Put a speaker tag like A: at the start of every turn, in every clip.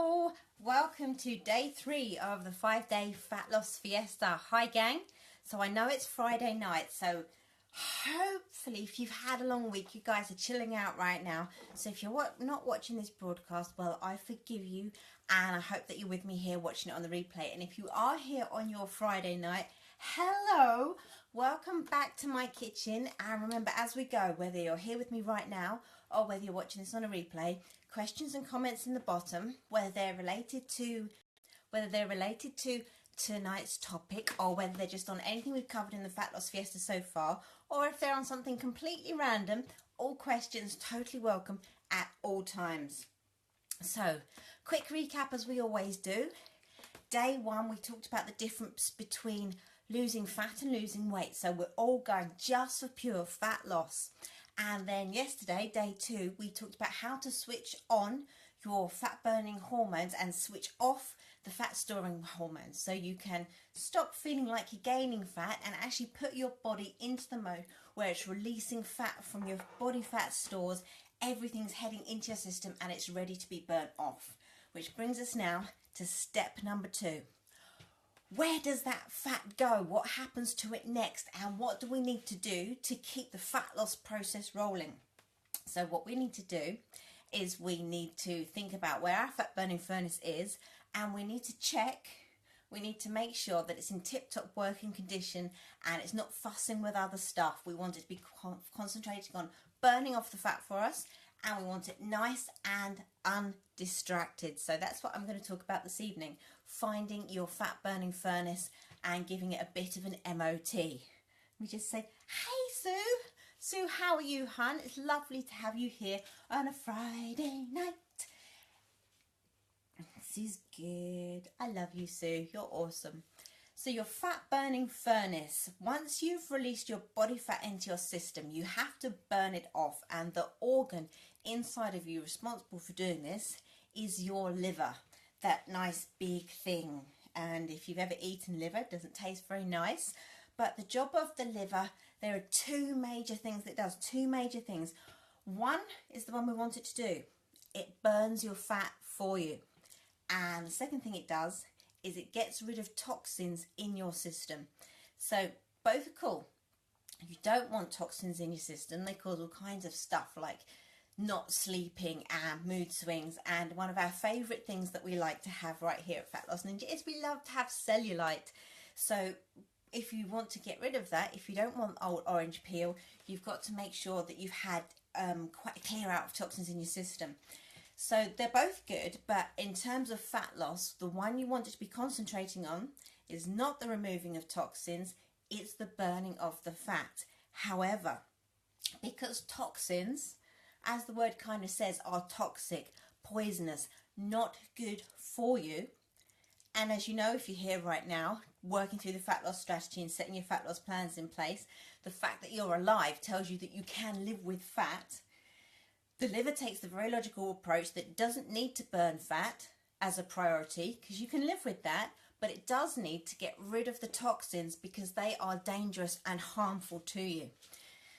A: Hello, welcome to day 3 of the 5-day fat loss fiesta. Hi gang. So I know it's Friday night, so hopefully if you've had a long week, you guys are chilling out right now. So if you're not watching this broadcast, well, I forgive you, and I hope that you're with me here watching it on the replay. And if you are here on your Friday night, hello, welcome back to my kitchen. And remember, as we go, whether you're here with me right now or whether you're watching this on a replay, questions and comments in the bottom, whether they're related to tonight's topic, or whether they're just on anything we've covered in the fat loss fiesta so far, or if they're on something completely random, all questions totally welcome at all times. So, quick recap as we always do. Day 1, we talked about the difference between losing fat and losing weight. So we're all going just for pure fat loss. And then yesterday, day 2, we talked about how to switch on your fat burning hormones and switch off the fat storing hormones, so you can stop feeling like you're gaining fat and actually put your body into the mode where it's releasing fat from your body fat stores. Everything's heading into your system and it's ready to be burnt off, which brings us now to step number 2. Where does that fat go? What happens to it next? And what do we need to do to keep the fat loss process rolling? So what we need to do is we need to think about where our fat burning furnace is, and we need to check, we need to make sure that it's in tip-top working condition and it's not fussing with other stuff. We want it to be concentrating on burning off the fat for us, and we want it nice and undistracted. So that's what I'm going to talk about this evening, finding your fat burning furnace and giving it a bit of an MOT. We just say, hey Sue. Sue, how are you, hun? It's lovely to have you here on a Friday night. Sue's good. I love you, Sue. You're awesome. So your fat burning furnace, once you've released your body fat into your system, you have to burn it off, and the organ inside of you responsible for doing this is your liver, that nice big thing. And if you've ever eaten liver, it doesn't taste very nice, but the job of the liver, there are 2 major things that it does, 2 major things. One is the one we want it to do. It burns your fat for you. And the second thing it does is it gets rid of toxins in your system. So both are cool. You don't want toxins in your system. They cause all kinds of stuff like not sleeping and mood swings. And one of our favourite things that we like to have right here at Fat Loss Ninja is we love to have cellulite. So if you want to get rid of that, if you don't want old orange peel, you've got to make sure that you've had quite a clear out of toxins in your system. So they're both good, but in terms of fat loss, the one you want it to be concentrating on is not the removing of toxins, it's the burning of the fat. However, because toxins, as the word kind of says, are toxic, poisonous, not good for you, and as you know, if you're here right now, working through the fat loss strategy and setting your fat loss plans in place, the fact that you're alive tells you that you can live with fat. The liver takes the very logical approach that it doesn't need to burn fat as a priority, because you can live with that, but it does need to get rid of the toxins because they are dangerous and harmful to you.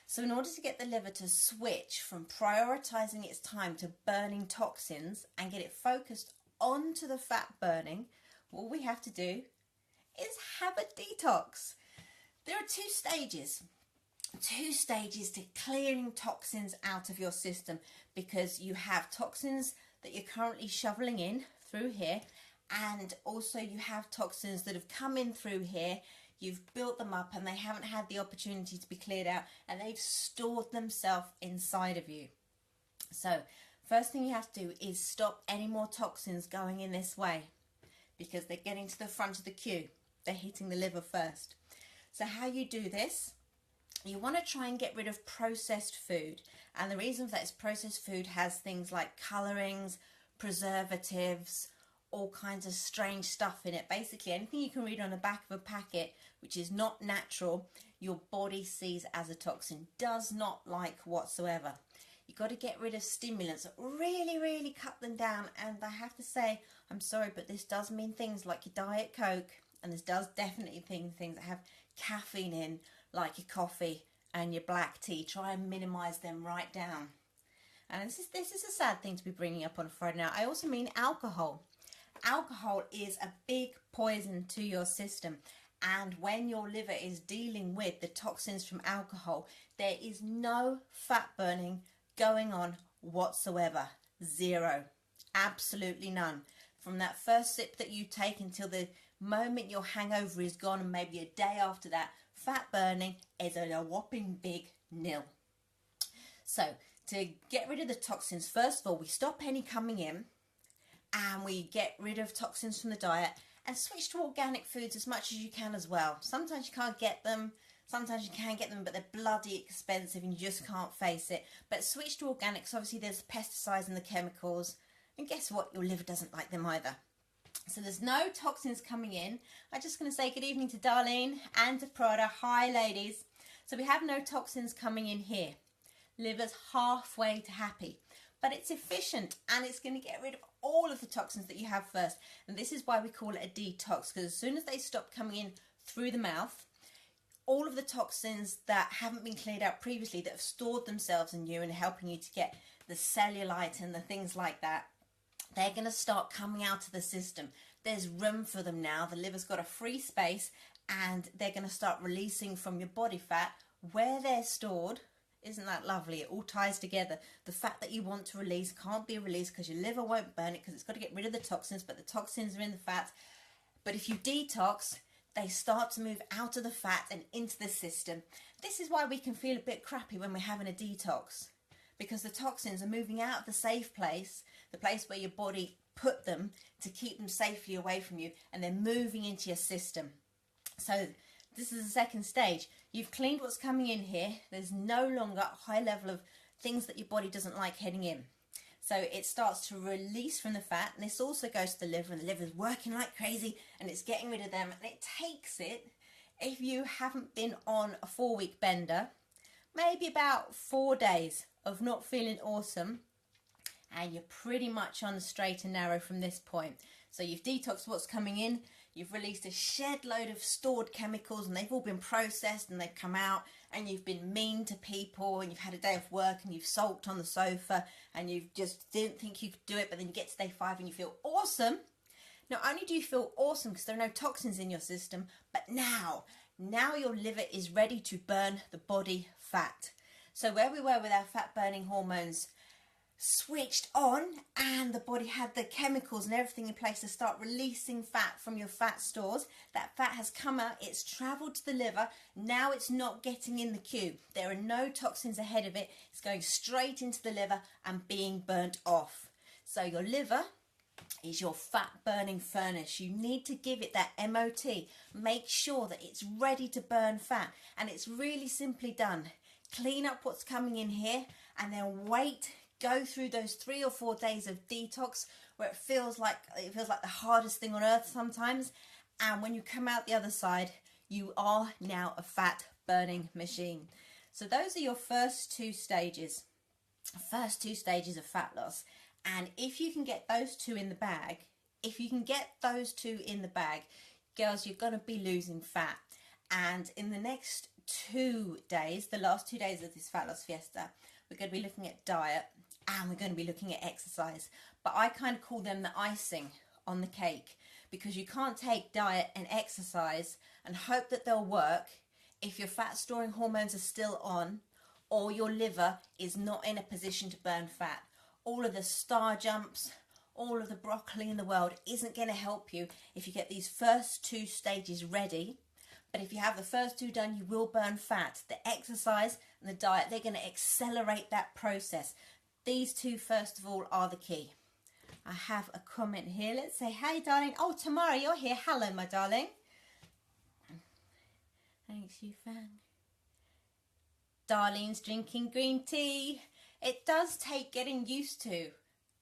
A: So in order to get the liver to switch from prioritizing its time to burning toxins and get it focused onto the fat burning, what we have to do is have a detox. There are 2 stages. 2 stages to clearing toxins out of your system, because you have toxins that you're currently shoveling in through here, and also you have toxins that have come in through here. You've built them up and they haven't had the opportunity to be cleared out, and they've stored themselves inside of you. So first thing you have to do is stop any more toxins going in this way, because they're getting to the front of the queue. They're hitting the liver first. So how you do this, you want to try and get rid of processed food. And the reason for that is processed food has things like colorings, preservatives, all kinds of strange stuff in it. Basically anything you can read on the back of a packet which is not natural, your body sees as a toxin, does not like whatsoever. You've got to get rid of stimulants, really cut them down. And I have to say, I'm sorry, but this does mean things like your Diet Coke, and this does definitely mean things that have caffeine in, like your coffee and your black tea. Try and minimize them right down. And this is a sad thing to be bringing up on a Friday night. I also mean alcohol. alcohol is a big poison to your system. And when your liver is dealing with the toxins from alcohol, there is no fat burning going on whatsoever. Zero. Absolutely none. From that first sip that you take until the moment your hangover is gone, and maybe a day after that, fat burning is a whopping big nil. So to get rid of the toxins, first of all, we stop any coming in, and we get rid of toxins from the diet and switch to organic foods as much as you can as well. Sometimes you can't get them, sometimes you can get them, but they're bloody expensive and you just can't face it. But switch to organics. Obviously there's the pesticides and the chemicals, and guess what? Your liver doesn't like them either. So there's no toxins coming in. I'm just going to say good evening to Darlene and to Prada. Hi ladies. So we have no toxins coming in here. Liver's halfway to happy. But it's efficient, and it's going to get rid of all of the toxins that you have first. And this is why we call it a detox, because as soon as they stop coming in through the mouth, all of the toxins that haven't been cleared out previously, that have stored themselves in you and helping you to get the cellulite and the things like that, they're going to start coming out of the system. There's room for them now. The liver's got a free space, and they're going to start releasing from your body fat where they're stored. Isn't that lovely? It all ties together. The fat that you want to release can't be released because your liver won't burn it, because it's got to get rid of the toxins, but the toxins are in the fat. But if you detox, they start to move out of the fat and into the system. This is why we can feel a bit crappy when we're having a detox, because the toxins are moving out of the safe place, the place where your body put them to keep them safely away from you, and they're moving into your system. So this is the second stage. You've cleaned what's coming in here. There's no longer a high level of things that your body doesn't like heading in. So it starts to release from the fat, and this also goes to the liver, and the liver's working like crazy, and it's getting rid of them, and it takes it, if you haven't been on a 4-week bender, maybe about 4 days of not feeling awesome, and you're pretty much on the straight and narrow from this point. So you've detoxed what's coming in, you've released a shed load of stored chemicals, and they've all been processed and they've come out, and you've been mean to people, and you've had a day of work, and you've sulked on the sofa, and you just didn't think you could do it, but then you get to day 5 and you feel awesome. Not only do you feel awesome because there are no toxins in your system, but now your liver is ready to burn the body fat. So where we were with our fat burning hormones switched on, and the body had the chemicals and everything in place to start releasing fat from your fat stores. That fat has come out, it's travelled to the liver. Now it's not getting in the queue. There are no toxins ahead of it. It's going straight into the liver and being burnt off. So your liver is your fat burning furnace. You need to give it that MOT. Make sure that it's ready to burn fat, and it's really simply done. Clean up what's coming in here, and then wait. Go through those 3 or 4 days of detox where it feels like the hardest thing on earth sometimes, and when you come out the other side, you are now a fat burning machine. So those are your first 2 stages of fat loss. And if you can get those 2 in the bag, girls, you're going to be losing fat. And in the next 2 days, the last 2 days of this fat loss fiesta, we're going to be looking at diet, and we're going to be looking at exercise. But I kind of call them the icing on the cake, because you can't take diet and exercise and hope that they'll work if your fat storing hormones are still on, or your liver is not in a position to burn fat. All of the star jumps, all of the broccoli in the world isn't going to help you if you get these first 2 stages ready. But if you have the first 2 done, you will burn fat. The exercise and the diet, they're going to accelerate that process. These 2, first of all, are the key. I have a comment here. Let's say, hey, darling. Oh, Tamara, you're here. Hello, my darling. Thanks, you fan. Darlene's drinking green tea. It does take getting used to.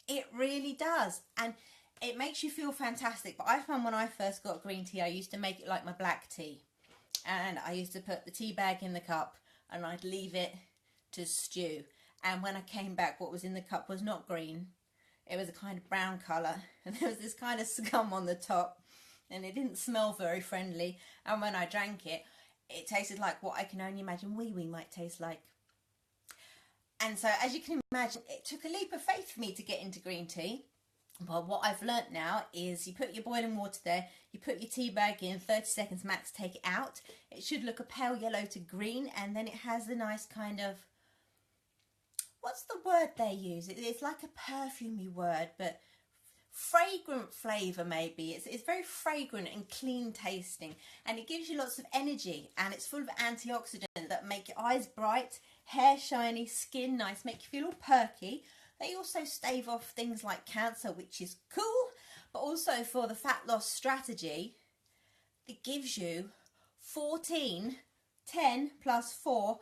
A: It really does. And it makes you feel fantastic. But I found when I first got green tea, I used to make it like my black tea. And I used to put the tea bag in the cup, and I'd leave it to stew. And when I came back, what was in the cup was not green. It was a kind of brown colour. And there was this kind of scum on the top. And it didn't smell very friendly. And when I drank it, it tasted like what I can only imagine wee-wee might taste like. And so, as you can imagine, it took a leap of faith for me to get into green tea. Well, what I've learnt now is you put your boiling water there, you put your tea bag in, 30 seconds max, take it out. It should look a pale yellow to green, and then it has a nice kind of, what's the word they use? It's like a perfumey word, but fragrant flavour maybe. It's very fragrant and clean tasting, and it gives you lots of energy, and it's full of antioxidants that make your eyes bright, hair shiny, skin nice, make you feel all perky. They also stave off things like cancer, which is cool, but also for the fat loss strategy, it gives you 10 plus 4%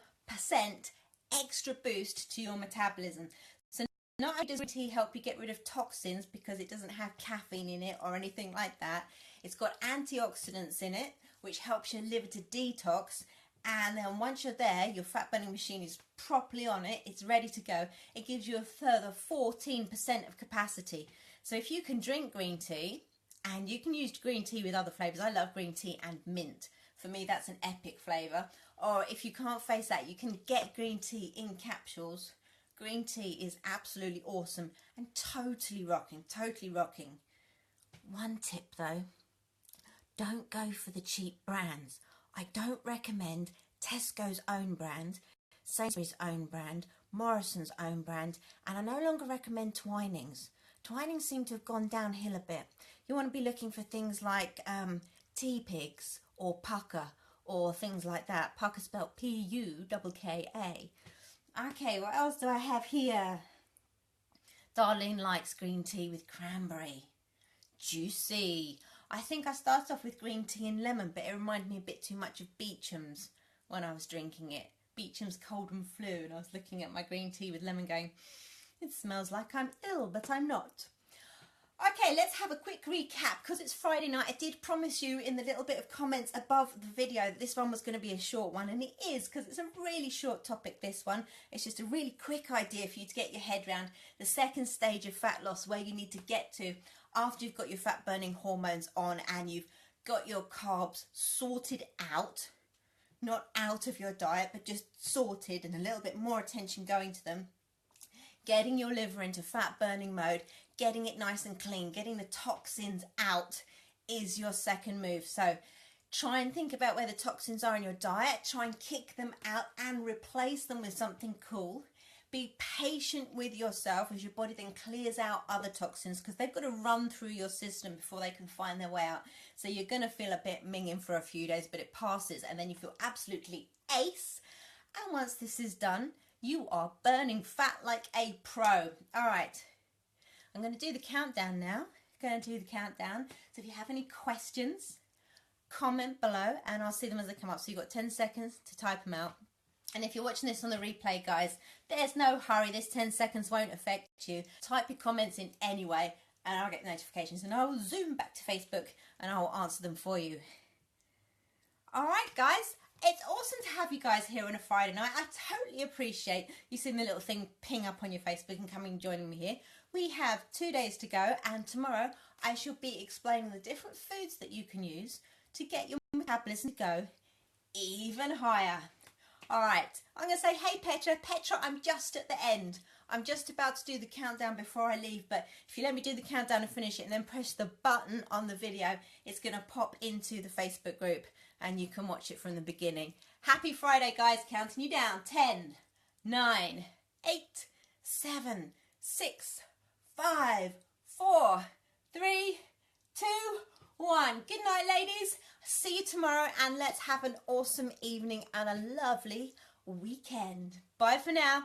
A: extra boost to your metabolism. So not only does green tea help you get rid of toxins because it doesn't have caffeine in it or anything like that, it's got antioxidants in it, which helps your liver to detox. And then once you're there, your fat burning machine is properly on it, it's ready to go. It gives you a further 14% of capacity. So if you can drink green tea, and you can use green tea with other flavours, I love green tea and mint. For me, that's an epic flavour. Or if you can't face that, you can get green tea in capsules. Green tea is absolutely awesome and totally rocking, totally rocking. One tip though, don't go for the cheap brands. I don't recommend Tesco's own brand, Sainsbury's own brand, Morrison's own brand, and I no longer recommend Twinings. Twinings seem to have gone downhill a bit. You want to be looking for things like Tea Pigs or Pucker or things like that. Pucker spelled P-U-K-K-A. Okay, what else do I have here? Darlene likes green tea with cranberry. Juicy. I think I started off with green tea and lemon, but it reminded me a bit too much of Beecham's when I was drinking it. Beecham's Cold and Flu, and I was looking at my green tea with lemon going, it smells like I'm ill, but I'm not. Okay, let's have a quick recap. Because it's Friday night, I did promise you in the little bit of comments above the video that this one was going to be a short one, and it is, because it's a really short topic, this one. It's just a really quick idea for you to get your head around the second stage of fat loss, where you need to get to after you've got your fat burning hormones on and you've got your carbs sorted out, not out of your diet, but just sorted and a little bit more attention going to them. Getting your liver into fat burning mode, getting it nice and clean, getting the toxins out is your second move. So try and think about where the toxins are in your diet, try and kick them out and replace them with something cool. Be patient with yourself as your body then clears out other toxins, because they've got to run through your system before they can find their way out. So you're going to feel a bit minging for a few days, but it passes and then you feel absolutely ace. And once this is done, you are burning fat like a pro. All right, I'm going to do the countdown now. Going to do the countdown. So if you have any questions, comment below and I'll see them as they come up. So you've got 10 seconds to type them out. And if you're watching this on the replay, guys, there's no hurry. This 10 seconds won't affect you. Type your comments in anyway and I'll get notifications and I'll zoom back to Facebook and I'll answer them for you. All right, guys. It's awesome to have you guys here on a Friday night. I totally appreciate you seeing the little thing ping up on your Facebook and coming and joining me here. We have 2 days to go, and tomorrow I shall be explaining the different foods that you can use to get your metabolism to go even higher. All right, I'm going to say, hey Petra. Petra, I'm just at the end. I'm just about to do the countdown before I leave, but if you let me do the countdown and finish it and then press the button on the video, it's going to pop into the Facebook group and you can watch it from the beginning. Happy Friday, guys. Counting you down. 10, 9, 8, 7, 6, 5, 4, 3, 2, 1. Good night, ladies. See you tomorrow, and let's have an awesome evening and a lovely weekend. Bye for now.